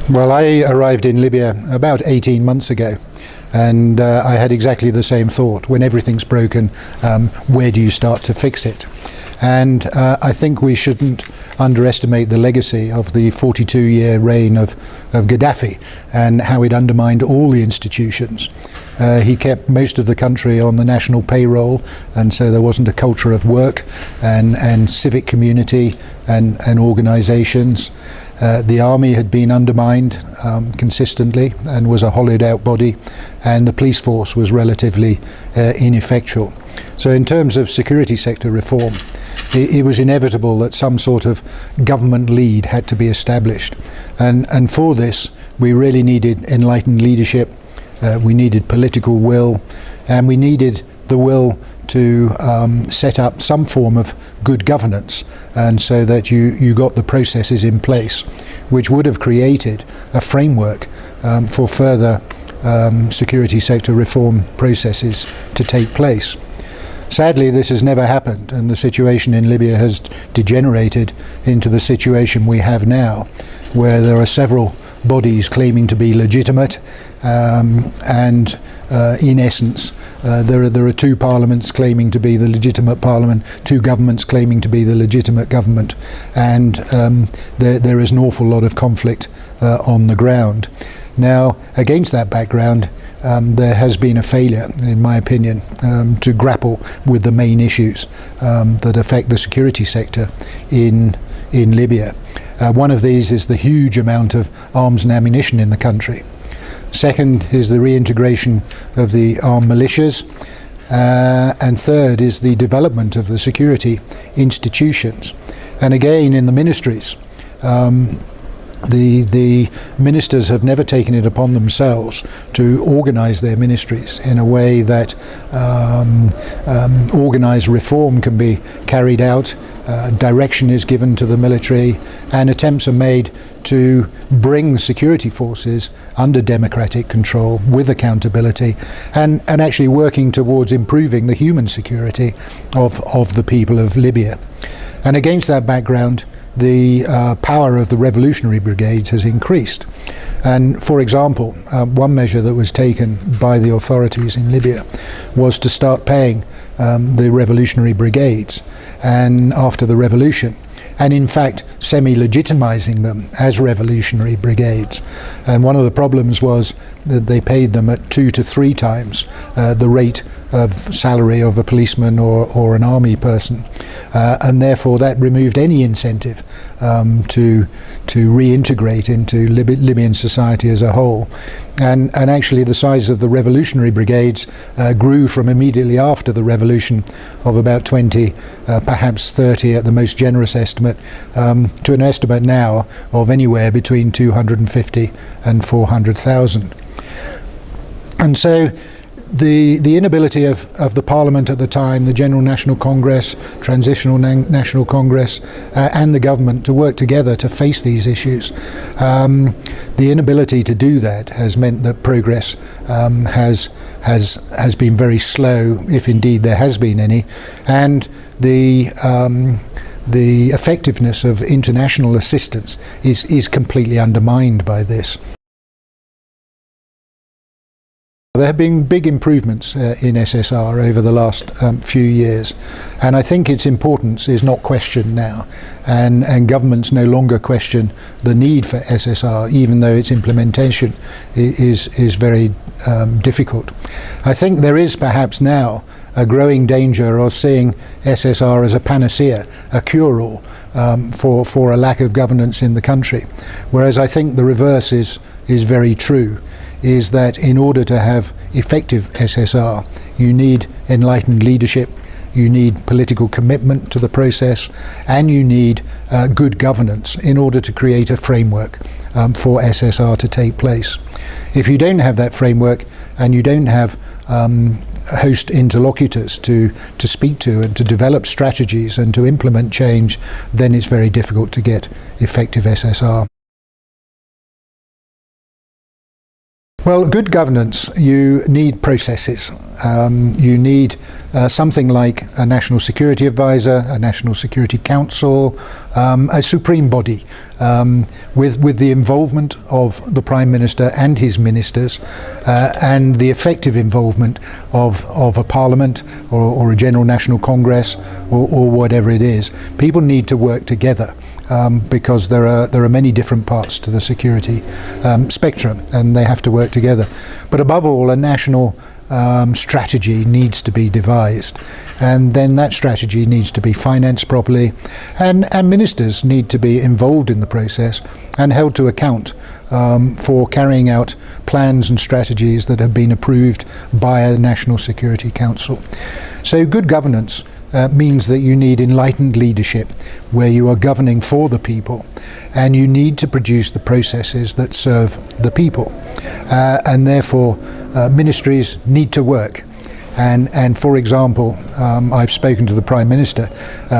Well, I arrived in Libya about 18 months ago, and I had exactly the same thought. When everything's broken, where do you start to fix it? And I think we shouldn't underestimate the legacy of the 42-year reign of Gaddafi and how it undermined all the institutions. He kept most of the country on the national payroll, and so there wasn't a culture of work and civic community and organisations. The army had been undermined consistently and was a hollowed out body, and the police force was relatively ineffectual. So in terms of security sector reform, it was inevitable that some sort of government lead had to be established. And for this, we really needed enlightened leadership, we needed political will, and we needed the will to set up some form of good governance, and so that you got the processes in place which would have created a framework for further security sector reform processes to take place. Sadly, this has never happened, and the situation in Libya has degenerated into the situation we have now, where there are several bodies claiming to be legitimate, and in essence there are two parliaments claiming to be the legitimate parliament, two governments claiming to be the legitimate government, and there is an awful lot of conflict on the ground. Now, against that background, there has been a failure, in my opinion, to grapple with the main issues that affect the security sector in Libya. One of these is the huge amount of arms and ammunition in the country. Second is the reintegration of the armed militias. And third is the development of the security institutions. And again, in the ministries, the ministers have never taken it upon themselves to organise their ministries in a way that organised reform can be carried out, direction is given to the military, and attempts are made to bring the security forces under democratic control with accountability, and actually working towards improving the human security of the people of Libya. And against that background, the power of the revolutionary brigades has increased. And for example, one measure that was taken by the authorities in Libya was to start paying the revolutionary brigades and after the revolution, and in fact semi-legitimizing them as revolutionary brigades. And one of the problems was that they paid them at 2 to 3 times the rate of salary of a policeman or an army person, and therefore that removed any incentive to reintegrate into Libyan society as a whole. And actually the size of the revolutionary brigades grew from immediately after the revolution of about 20, perhaps 30 at the most generous estimate, to an estimate now of anywhere between 250 and 400,000. And so the inability of the Parliament at the time, the General National Congress, Transitional National Congress, and the government to work together to face these issues, the inability to do that has meant that progress has been very slow, if indeed there has been any, and the effectiveness of international assistance is completely undermined by this. There have been big improvements in SSR over the last few years, and I think its importance is not questioned now, and governments no longer question the need for SSR, even though its implementation is very difficult. I think there is perhaps now a growing danger of seeing SSR as a panacea, a cure-all for a lack of governance in the country, whereas I think the reverse is very true, is that in order to have effective SSR, you need enlightened leadership, you need political commitment to the process, and you need good governance in order to create a framework for SSR to take place. If you don't have that framework and you don't have host interlocutors to speak to and to develop strategies and to implement change, then it's very difficult to get effective SSR. Well, good governance, you need processes. You need something like a National Security Advisor, a National Security Council, a supreme body with the involvement of the Prime Minister and his ministers and the effective involvement of a Parliament or a General National Congress or whatever it is. People need to work together. Because there are many different parts to the security spectrum, and they have to work together. But above all, a national strategy needs to be devised, and then that strategy needs to be financed properly, and ministers need to be involved in the process and held to account for carrying out plans and strategies that have been approved by a National Security Council. So good governance means that you need enlightened leadership where you are governing for the people, and you need to produce the processes that serve the people, and therefore ministries need to work. And for example, I've spoken to the Prime Minister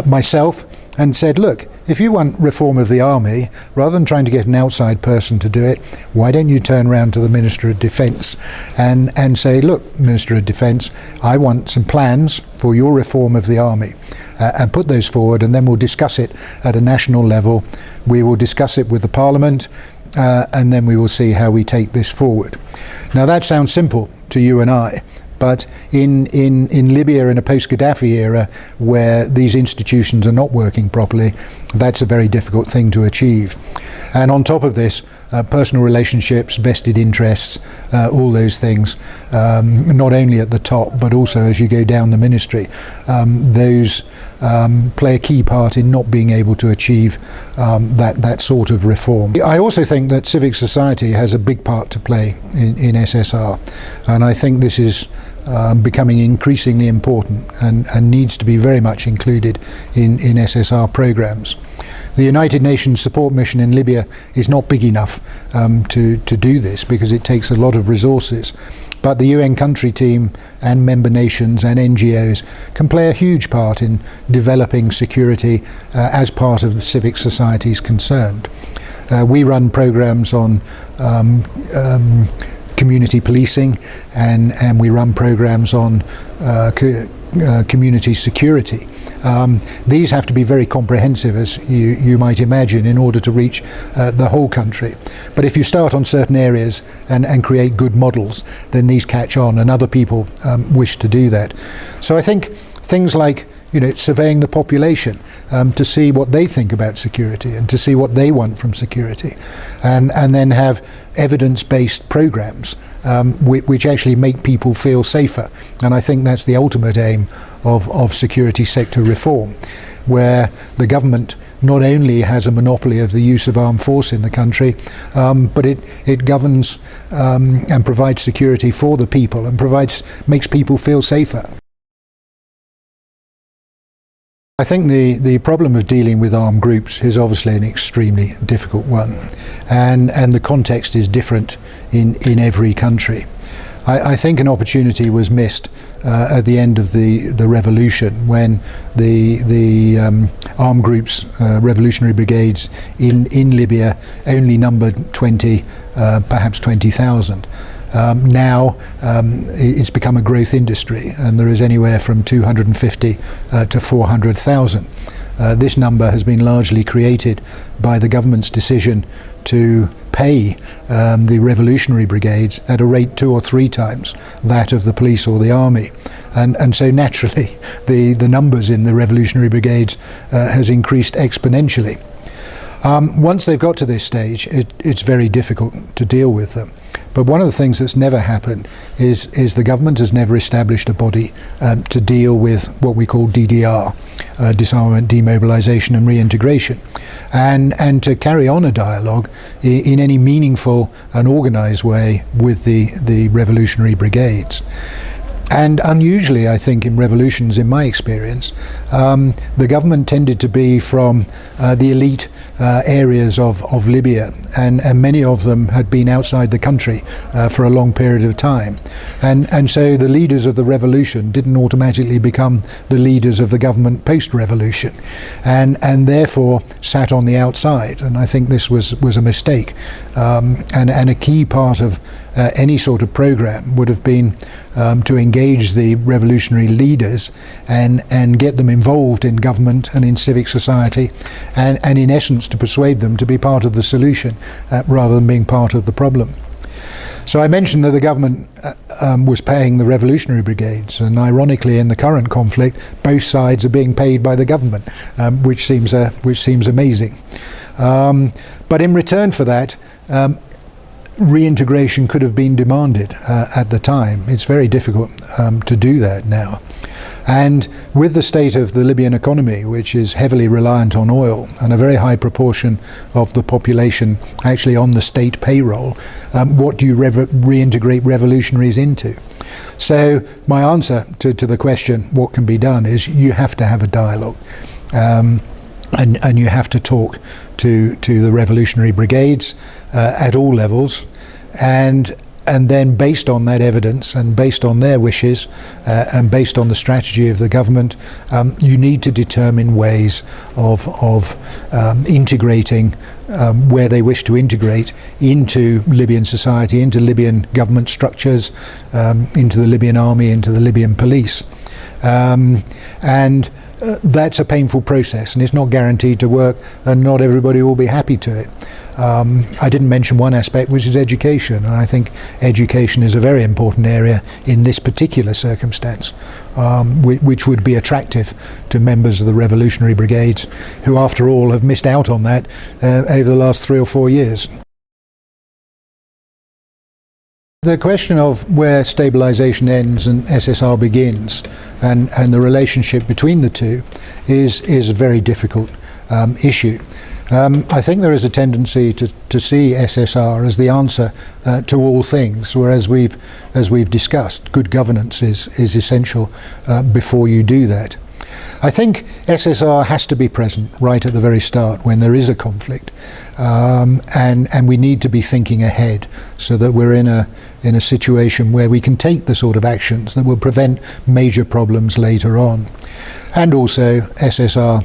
myself and said, look, if you want reform of the army, rather than trying to get an outside person to do it, why don't you turn around to the Minister of Defence and say, look, Minister of Defence, I want some plans for your reform of the army, and put those forward, and then we'll discuss it at a national level. We will discuss it with the Parliament, and then we will see how we take this forward. Now that sounds simple to you and I, but in Libya, in a post-Gaddafi era where these institutions are not working properly, that's a very difficult thing to achieve. And on top of this, personal relationships, vested interests, all those things, not only at the top, but also as you go down the ministry, those play a key part in not being able to achieve that sort of reform. I also think that civic society has a big part to play in SSR, and I think this is becoming increasingly important and needs to be very much included in SSR programs. The United Nations support mission in Libya is not big enough to do this because it takes a lot of resources. But the UN country team and member nations and NGOs can play a huge part in developing security as part of the civic societies concerned. We run programs on community policing, and we run programs on community security. These have to be very comprehensive, as you might imagine, in order to reach the whole country. But if you start on certain areas and create good models, then these catch on, and other people wish to do that. So I think things like surveying the population to see what they think about security and to see what they want from security, and then have evidence-based programs which actually make people feel safer. And I think that's the ultimate aim of security sector reform, where the government not only has a monopoly of the use of armed force in the country, but it governs and provides security for the people and makes people feel safer. I think the problem of dealing with armed groups is obviously an extremely difficult one, and the context is different in every country. I think an opportunity was missed at the end of the revolution, when the armed groups, revolutionary brigades in Libya only numbered 20, perhaps 20,000. Now it's become a growth industry, and there is anywhere from 250 to 400,000. This number has been largely created by the government's decision to pay the revolutionary brigades at a rate 2 or 3 times that of the police or the army, and so naturally the numbers in the revolutionary brigades has increased exponentially. Once they've got to this stage, it's very difficult to deal with them. But one of the things that's never happened is the government has never established a body to deal with what we call DDR, disarmament, demobilisation and reintegration, and to carry on a dialogue in any meaningful and organised way with the revolutionary brigades. And unusually, I think, in revolutions, in my experience, the government tended to be from the elite areas of Libya, and many of them had been outside the country for a long period of time. And so the leaders of the revolution didn't automatically become the leaders of the government post-revolution, and therefore sat on the outside. And I think this was a mistake, and a key part of any sort of program would have been to engage the revolutionary leaders and get them involved in government and in civic society, and in essence to persuade them to be part of the solution rather than being part of the problem. So I mentioned that the government was paying the revolutionary brigades, and ironically in the current conflict both sides are being paid by the government, which seems amazing. But in return for that, reintegration could have been demanded at the time. It's very difficult to do that now. And with the state of the Libyan economy, which is heavily reliant on oil, and a very high proportion of the population actually on the state payroll, what do you reintegrate revolutionaries into? So my answer to the question, what can be done, is you have to have a dialogue. And you have to talk to the revolutionary brigades at all levels, and then based on that evidence and based on their wishes and based on the strategy of the government, you need to determine ways of integrating where they wish to integrate into Libyan society, into Libyan government structures, into the Libyan army, into the Libyan police. That's a painful process, and it's not guaranteed to work, and not everybody will be happy to it. I didn't mention one aspect, which is education, and I think education is a very important area in this particular circumstance, which would be attractive to members of the revolutionary brigades, who after all have missed out on that over the last 3 or 4 years. The question of where stabilisation ends and SSR begins, and the relationship between the two, is a very difficult issue. I think there is a tendency to see SSR as the answer to all things, whereas as we've discussed, good governance is essential before you do that. I think SSR has to be present right at the very start when there is a conflict, and we need to be thinking ahead so that we're in a situation where we can take the sort of actions that will prevent major problems later on. And also SSR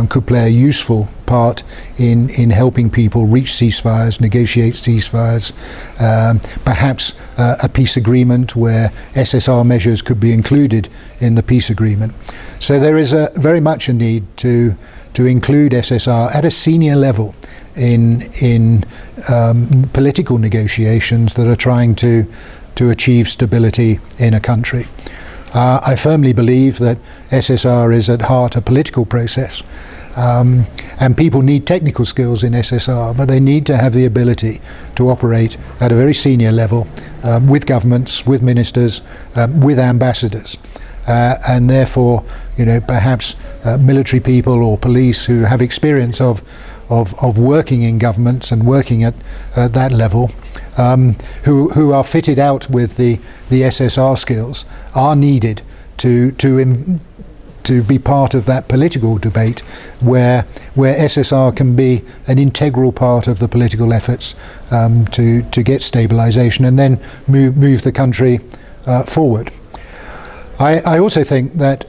could play a useful part in helping people reach ceasefires, negotiate ceasefires, perhaps a peace agreement where SSR measures could be included in the peace agreement. So there is very much a need to include SSR at a senior level in political negotiations that are trying to achieve stability in a country. I firmly believe that SSR is at heart a political process, and people need technical skills in SSR, but they need to have the ability to operate at a very senior level with governments, with ministers, with ambassadors. And therefore, perhaps military people or police who have experience of working in governments and working at that level, who are fitted out with the SSR skills, are needed to be part of that political debate where SSR can be an integral part of the political efforts to get stabilisation and then move the country forward. I also think that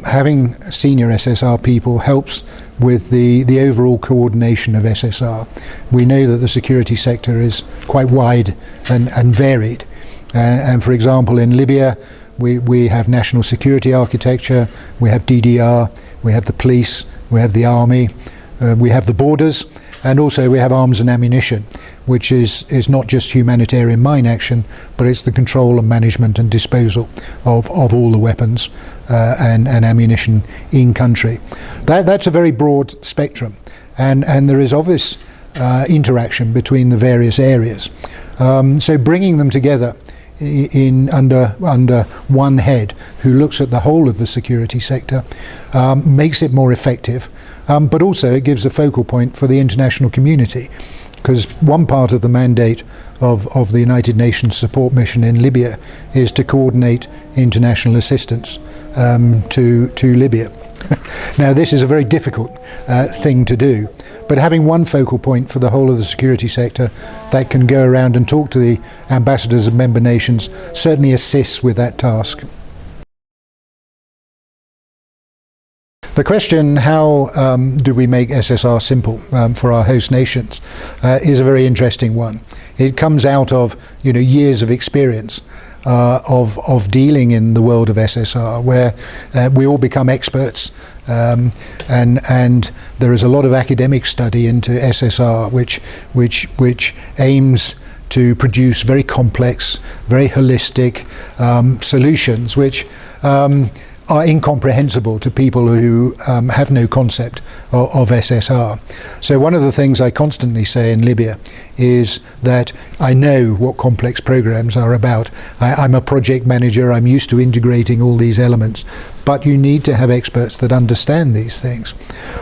having senior SSR people helps with the overall coordination of SSR. We know that the security sector is quite wide and varied. And for example, in Libya, we have national security architecture, we have DDR, we have the police, we have the army, we have the borders, and also we have arms and ammunition, which is not just humanitarian mine action, but it's the control and management and disposal of all the weapons and ammunition in country. That's a very broad spectrum, and there is obvious interaction between the various areas. So bringing them together under one head who looks at the whole of the security sector makes it more effective, but also it gives a focal point for the international community, because one part of the mandate of the United Nations support mission in Libya is to coordinate international assistance to Libya. Now, this is a very difficult thing to do, but having one focal point for the whole of the security sector that can go around and talk to the ambassadors of member nations certainly assists with that task. The question, how do we make SSR simple for our host nations, is a very interesting one. It comes out of years of experience of dealing in the world of SSR, where we all become experts, and there is a lot of academic study into SSR, which aims to produce very complex, very holistic solutions, which are incomprehensible to people who have no concept of SSR. So one of the things I constantly say in Libya is that I know what complex programs are about. I'm a project manager, I'm used to integrating all these elements, but you need to have experts that understand these things.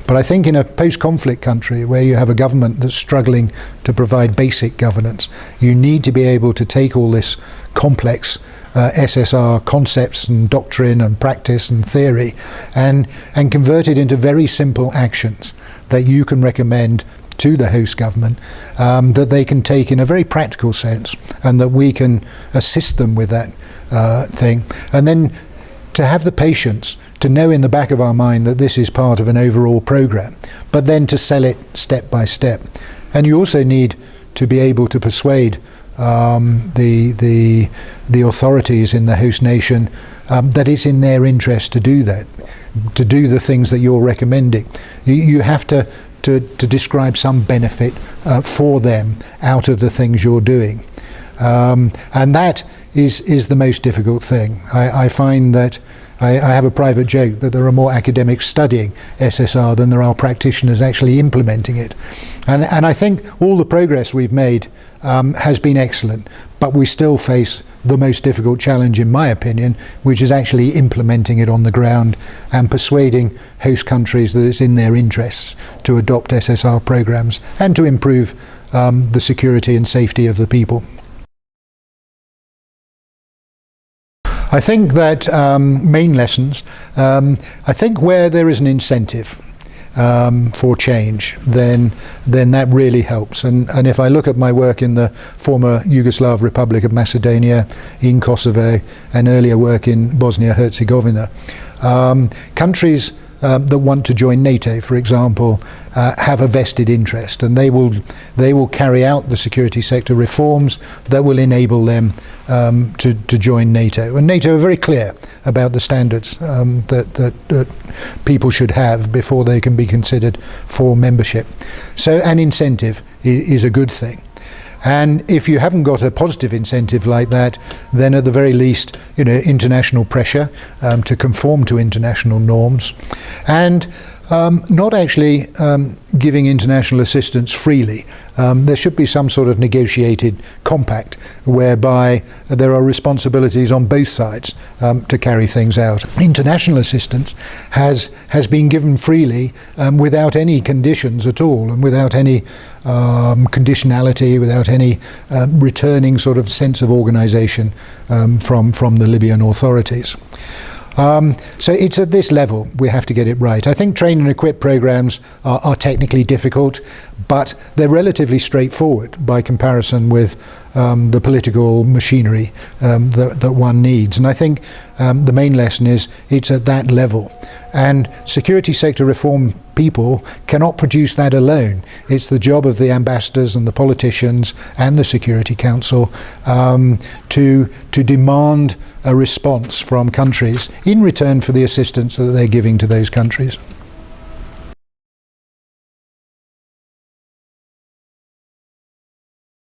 But I think in a post-conflict country where you have a government that's struggling to provide basic governance, you need to be able to take all this complex SSR concepts and doctrine and practice and theory and convert it into very simple actions that you can recommend to the host government, that they can take in a very practical sense, and that we can assist them with that thing. And then to have the patience to know in the back of our mind that this is part of an overall program, but then to sell it step by step. And you also need to be able to persuade the authorities in the host nation that it's in their interest to do that, to do the things that you're recommending. You have to describe some benefit for them out of the things you're doing, and that is the most difficult thing. I find that I have a private joke that there are more academics studying SSR than there are practitioners actually implementing it. And I think all the progress we've made has been excellent, but we still face the most difficult challenge, in my opinion, which is actually implementing it on the ground and persuading host countries that it's in their interests to adopt SSR programs and to improve the security and safety of the people. I think that main lessons, I think where there is an incentive for change, then that really helps. And if I look at my work in the former Yugoslav Republic of Macedonia, in Kosovo, and earlier work in Bosnia-Herzegovina, countries that want to join NATO, for example, have a vested interest, and they will carry out the security sector reforms that will enable them to join NATO. And NATO are very clear about the standards that people should have before they can be considered for membership. So an incentive is a good thing. And if you haven't got a positive incentive like that, then at the very least, international pressure to conform to international norms, and not actually giving international assistance freely. There should be some sort of negotiated compact whereby there are responsibilities on both sides to carry things out. International assistance has been given freely without any conditions at all, and without any conditionality, without any returning sort of sense of organisation from the Libyan authorities. So it's at this level we have to get it right. I think train and equip programs are technically difficult, but they're relatively straightforward by comparison with the political machinery that one needs. And I think the main lesson is it's at that level. And security sector reform people cannot produce that alone. It's the job of the ambassadors and the politicians and the Security Council to demand a response from countries in return for the assistance that they're giving to those countries.